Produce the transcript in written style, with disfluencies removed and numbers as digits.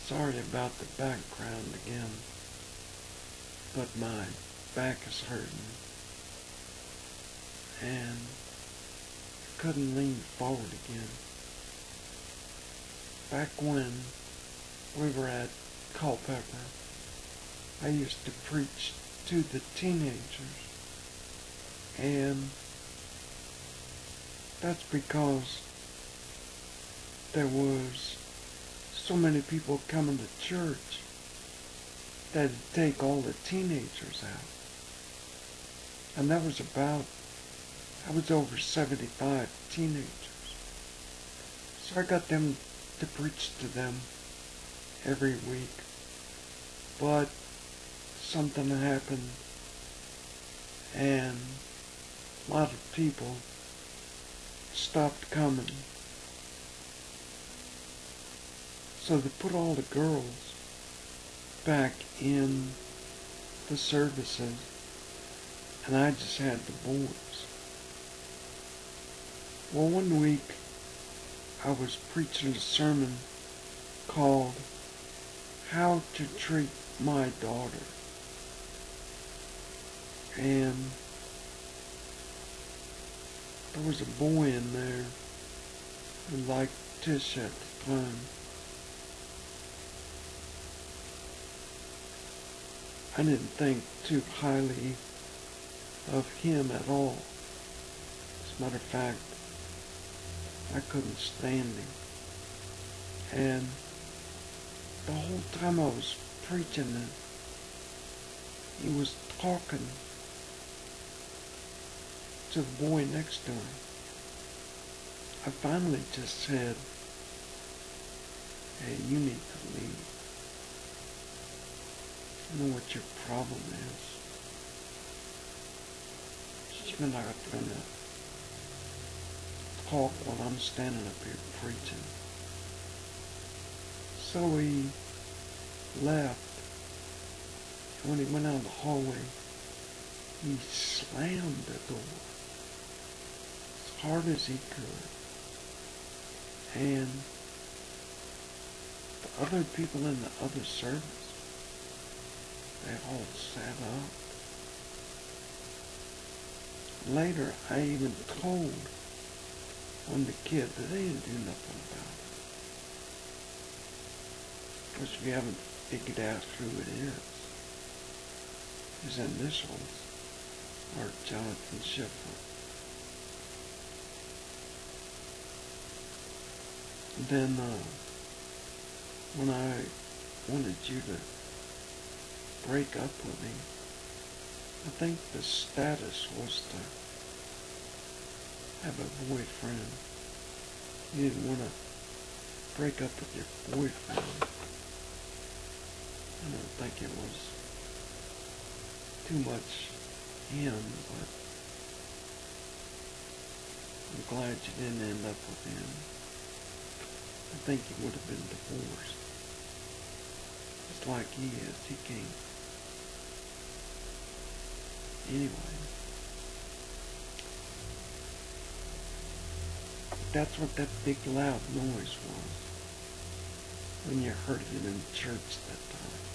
Sorry about the background again, but my back is hurting and I couldn't lean forward again. Back when we were at Culpeper, I used to preach to the teenagers, and that's because there was so many people coming to church that it'd take all the teenagers out. And that was I was over 75 teenagers. So I got them to preach to them every week. But something happened and a lot of people stopped coming. So they put all the girls back in the services and I just had the boys. Well, one week I was preaching a sermon called How to Treat My Daughter. And there was a boy in there who liked Tish at the time. I didn't think too highly of him at all. As a matter of fact, I couldn't stand him. And the whole time I was preaching it, he was talking to the boy next to him. I finally just said, hey, you need to leave. I know what your problem is. You're not going to talk while I'm standing up here preaching. So he left. And when he went out the hallway, he slammed the door as hard as he could. And the other people in the other service, they all sat up. Later, I even told on the kid that they didn't do nothing about it. Because we haven't figured out who it is. His initials are Jonathan Schiffer. And then, when I wanted you to break up with me, I think the status was to have a boyfriend. You didn't want to break up with your boyfriend. I don't think it was too much him, but I'm glad you didn't end up with him. I think you would have been divorced. Just like he is, he can't. Anyway, that's what that big loud noise was when you heard it in church that time.